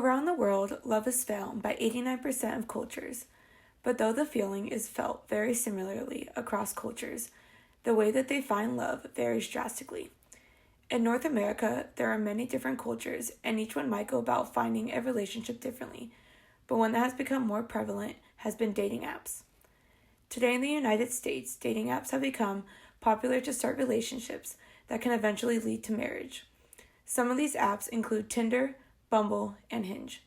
Around the world, love is found by 89% of cultures, but though the feeling is felt very similarly across cultures, the way that they find love varies drastically. In North America, there are many different cultures, and each one might go about finding a relationship differently, but one that has become more prevalent has been dating apps. Today in the United States, dating apps have become popular to start relationships that can eventually lead to marriage. Some of these apps include Tinder, Bumble, and Hinge.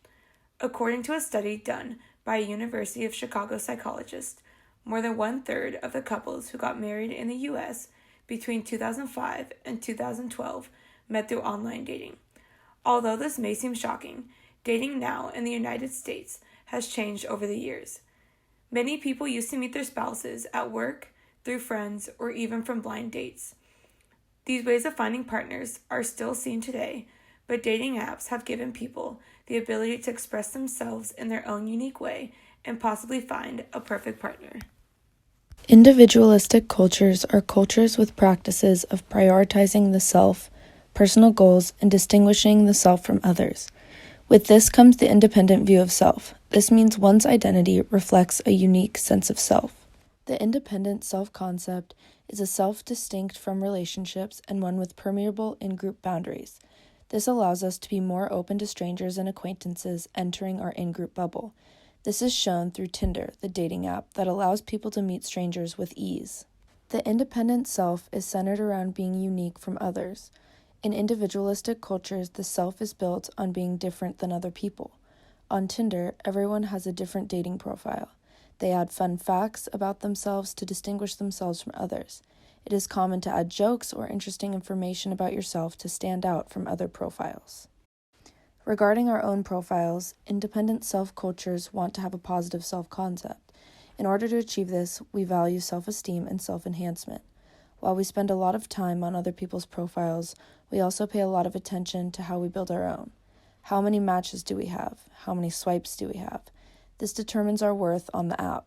According to a study done by a University of Chicago psychologist, more than 1/3 of the couples who got married in the U.S. between 2005 and 2012 met through online dating. Although this may seem shocking, dating now in the United States has changed over the years. Many people used to meet their spouses at work, through friends, or even from blind dates. These ways of finding partners are still seen today, but dating apps have given people the ability to express themselves in their own unique way and possibly find a perfect partner. Individualistic cultures are cultures with practices of prioritizing the self, personal goals, and distinguishing the self from others. With this comes the independent view of self. This means one's identity reflects a unique sense of self. The independent self-concept is a self distinct from relationships and one with permeable in-group boundaries. This allows us to be more open to strangers and acquaintances entering our in-group bubble. This is shown through Tinder, the dating app that allows people to meet strangers with ease. The independent self is centered around being unique from others. In individualistic cultures, the self is built on being different than other people. On Tinder, everyone has a different dating profile. They add fun facts about themselves to distinguish themselves from others. It is common to add jokes or interesting information about yourself to stand out from other profiles. Regarding our own profiles, independent self-cultures want to have a positive self-concept. In order to achieve this, we value self-esteem and self-enhancement. While we spend a lot of time on other people's profiles, we also pay a lot of attention to how we build our own. How many matches do we have? How many swipes do we have? This determines our worth on the app.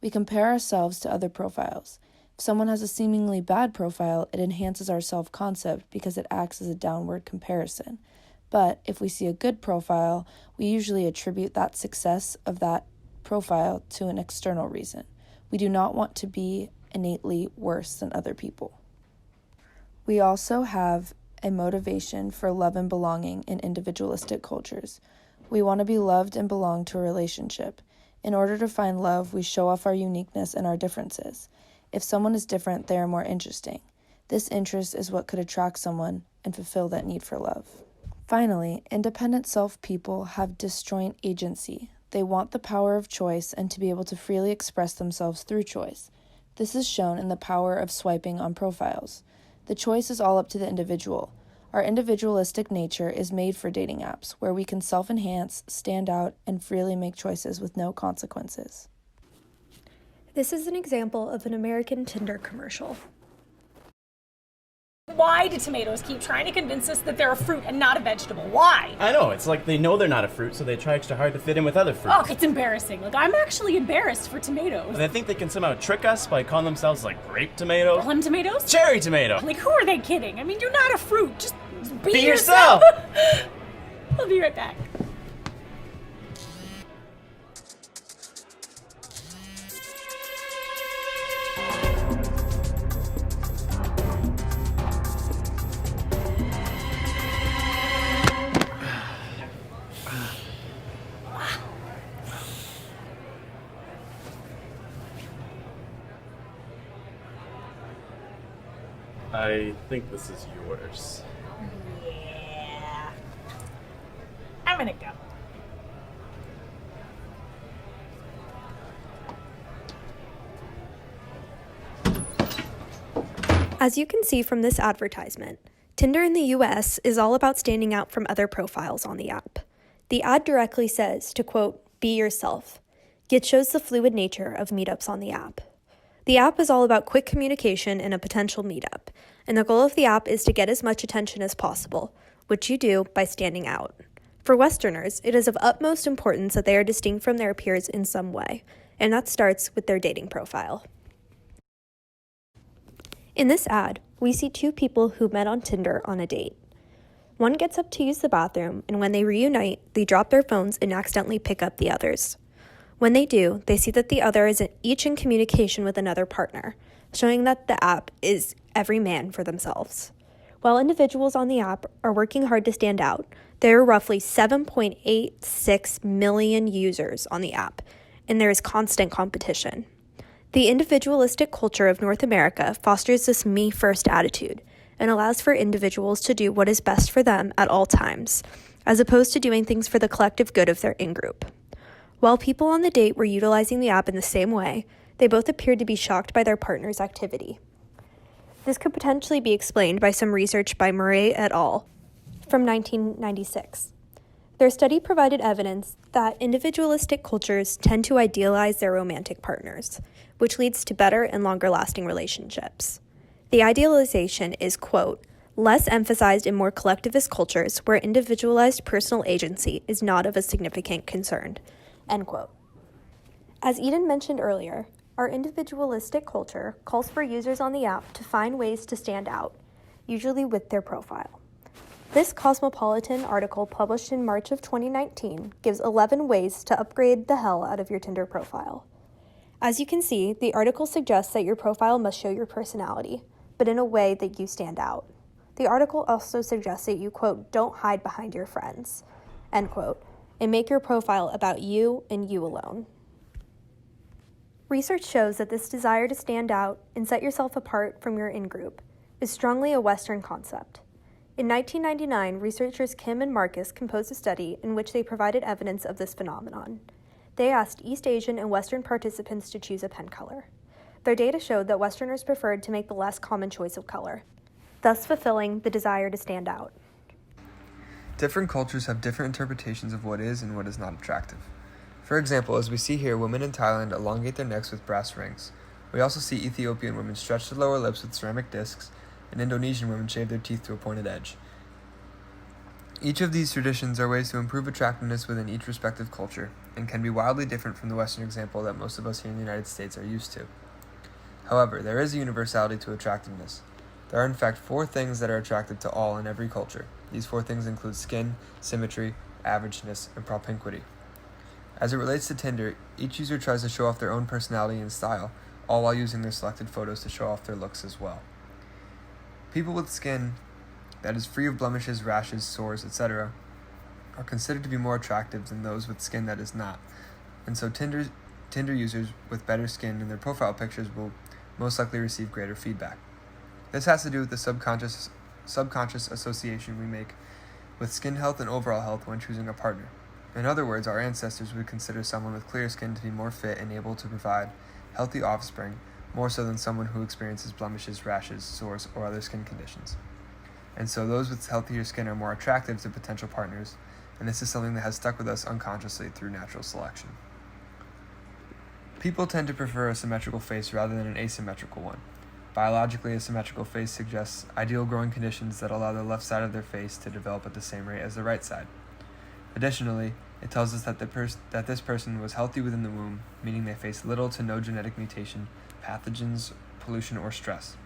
We compare ourselves to other profiles. If someone has a seemingly bad profile, it enhances our self-concept because it acts as a downward comparison. But if we see a good profile, we usually attribute that success of that profile to an external reason. We do not want to be innately worse than other people. We also have a motivation for love and belonging in individualistic cultures. We want to be loved and belong to a relationship. In order to find love, we show off our uniqueness and our differences. If someone is different, they are more interesting. This interest is what could attract someone and fulfill that need for love. Finally, independent self-people have disjoint agency. They want the power of choice and to be able to freely express themselves through choice. This is shown in the power of swiping on profiles. The choice is all up to the individual. Our individualistic nature is made for dating apps, where we can self-enhance, stand out, and freely make choices with no consequences. This is an example of an American Tinder commercial. Why do tomatoes keep trying to convince us that they're a fruit and not a vegetable? Why? I know, it's like they know they're not a fruit, so they try extra hard to fit in with other fruits. Oh, it's embarrassing. Like, I'm actually embarrassed for tomatoes. And they think they can somehow trick us by calling themselves like grape tomato, Plum tomatoes? cherry tomato. Like, who are they kidding? I mean, you're not a fruit. Just be yourself. I'll be right back. I think this is yours. Yeah. I'm gonna go. As you can see from this advertisement, Tinder in the US is all about standing out from other profiles on the app. The ad directly says to, quote, be yourself. It shows the fluid nature of meetups on the app. The app is all about quick communication in a potential meetup, and the goal of the app is to get as much attention as possible, which you do by standing out. For Westerners, it is of utmost importance that they are distinct from their peers in some way, and that starts with their dating profile. In this ad, we see two people who met on Tinder on a date. One gets up to use the bathroom, and when they reunite, they drop their phones and accidentally pick up the others. When they do, they see that the other is each in communication with another partner, showing that the app is every man for themselves. While individuals on the app are working hard to stand out, there are roughly 7.86 million users on the app, and there is constant competition. The individualistic culture of North America fosters this me-first attitude and allows for individuals to do what is best for them at all times, as opposed to doing things for the collective good of their in-group. While people on the date were utilizing the app in the same way, they both appeared to be shocked by their partner's activity. This could potentially be explained by some research by Murray et al. From 1996. Their study provided evidence that individualistic cultures tend to idealize their romantic partners, which leads to better and longer-lasting relationships. The idealization is, quote, less emphasized in more collectivist cultures where individualized personal agency is not of a significant concern, end quote. As Eden mentioned earlier, our individualistic culture calls for users on the app to find ways to stand out, usually with their profile. This Cosmopolitan article published in March of 2019 gives 11 ways to upgrade the hell out of your Tinder profile. As you can see, the article suggests that your profile must show your personality, but in a way that you stand out. The article also suggests that you, quote, don't hide behind your friends, end quote, and make your profile about you and you alone. Research shows that this desire to stand out and set yourself apart from your in-group is strongly a Western concept. In 1999, researchers Kim and Marcus composed a study in which they provided evidence of this phenomenon. They asked East Asian and Western participants to choose a pen color. Their data showed that Westerners preferred to make the less common choice of color, thus fulfilling the desire to stand out. Different cultures have different interpretations of what is and what is not attractive. For example, as we see here, women in Thailand elongate their necks with brass rings. We also see Ethiopian women stretch their lower lips with ceramic discs, and Indonesian women shave their teeth to a pointed edge. Each of these traditions are ways to improve attractiveness within each respective culture, and can be wildly different from the Western example that most of us here in the United States are used to. However, there is a universality to attractiveness. There are in fact 4 things that are attractive to all in every culture. These 4 things include skin, symmetry, averageness, and propinquity. As it relates to Tinder, each user tries to show off their own personality and style, all while using their selected photos to show off their looks as well. People with skin that is free of blemishes, rashes, sores, etc. are considered to be more attractive than those with skin that is not, and so Tinder users with better skin in their profile pictures will most likely receive greater feedback. This has to do with the subconscious association we make with skin health and overall health when choosing a partner. In other words, our ancestors would consider someone with clear skin to be more fit and able to provide healthy offspring, more so than someone who experiences blemishes, rashes, sores, or other skin conditions. And so those with healthier skin are more attractive to potential partners, and this is something that has stuck with us unconsciously through natural selection. People tend to prefer a symmetrical face rather than an asymmetrical one. Biologically, a symmetrical face suggests ideal growing conditions that allow the left side of their face to develop at the same rate as the right side. Additionally, it tells us that this person was healthy within the womb, meaning they face little to no genetic mutation, pathogens, pollution, or stress.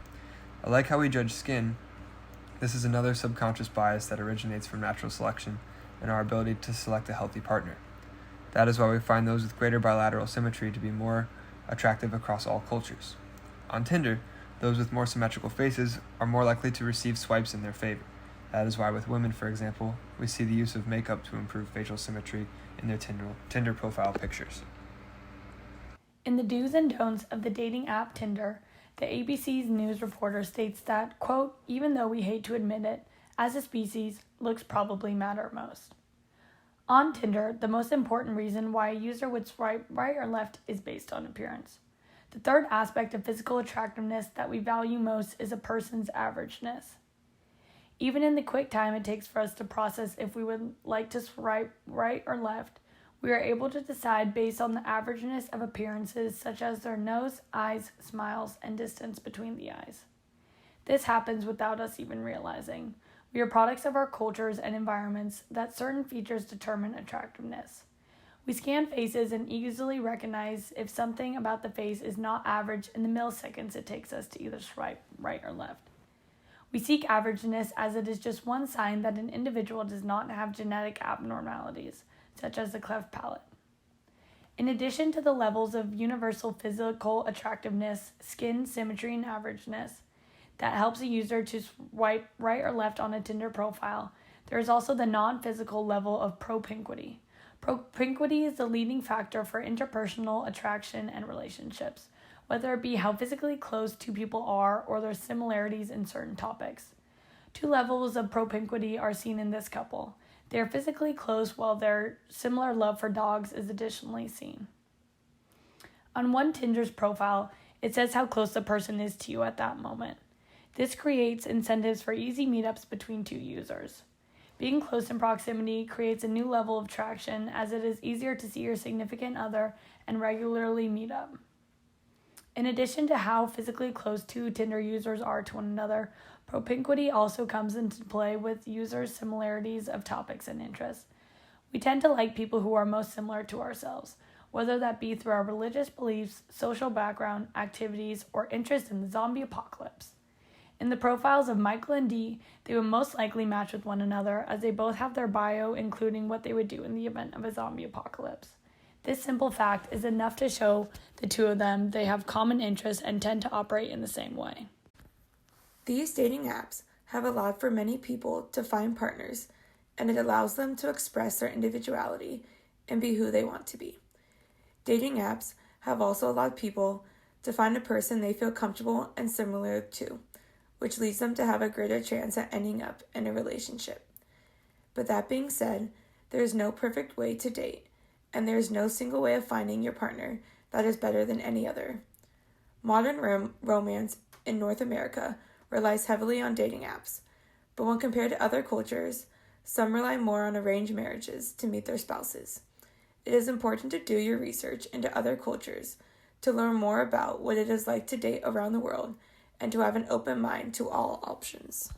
Like how we judge skin, this is another subconscious bias that originates from natural selection and our ability to select a healthy partner. That is why we find those with greater bilateral symmetry to be more attractive across all cultures. On Tinder, those with more symmetrical faces are more likely to receive swipes in their favor. That is why with women, for example, we see the use of makeup to improve facial symmetry in their Tinder profile pictures. In the do's and don'ts of the dating app Tinder, the ABC's news reporter states that, quote, even though we hate to admit it, as a species, looks probably matter most. On Tinder, the most important reason why a user would swipe right or left is based on appearance. The third aspect of physical attractiveness that we value most is a person's averageness. Even in the quick time it takes for us to process if we would like to swipe right or left, we are able to decide based on the averageness of appearances such as their nose, eyes, smiles, and distance between the eyes. This happens without us even realizing. We are products of our cultures and environments that certain features determine attractiveness. We scan faces and easily recognize if something about the face is not average in the milliseconds it takes us to either swipe right or left. We seek averageness as it is just one sign that an individual does not have genetic abnormalities, such as a cleft palate. In addition to the levels of universal physical attractiveness, skin symmetry, and averageness that helps a user to swipe right or left on a Tinder profile, there is also the non-physical level of propinquity. Propinquity is the leading factor for interpersonal attraction and relationships, whether it be how physically close two people are or their similarities in certain topics. Two levels of propinquity are seen in this couple. They are physically close while their similar love for dogs is additionally seen. On one Tinder's profile, it says how close the person is to you at that moment. This creates incentives for easy meetups between two users. Being close in proximity creates a new level of traction as it is easier to see your significant other and regularly meet up. In addition to how physically close two Tinder users are to one another, propinquity also comes into play with users' similarities of topics and interests. We tend to like people who are most similar to ourselves, whether that be through our religious beliefs, social background, activities, or interest in the zombie apocalypse. In the profiles of Michael and Dee, they would most likely match with one another as they both have their bio including what they would do in the event of a zombie apocalypse. This simple fact is enough to show the two of them they have common interests and tend to operate in the same way. These dating apps have allowed for many people to find partners, and it allows them to express their individuality and be who they want to be. Dating apps have also allowed people to find a person they feel comfortable and similar to, which leads them to have a greater chance at ending up in a relationship. But that being said, there is no perfect way to date, and there is no single way of finding your partner that is better than any other. Modern romance in North America relies heavily on dating apps, but when compared to other cultures, some rely more on arranged marriages to meet their spouses. It is important to do your research into other cultures to learn more about what it is like to date around the world and to have an open mind to all options.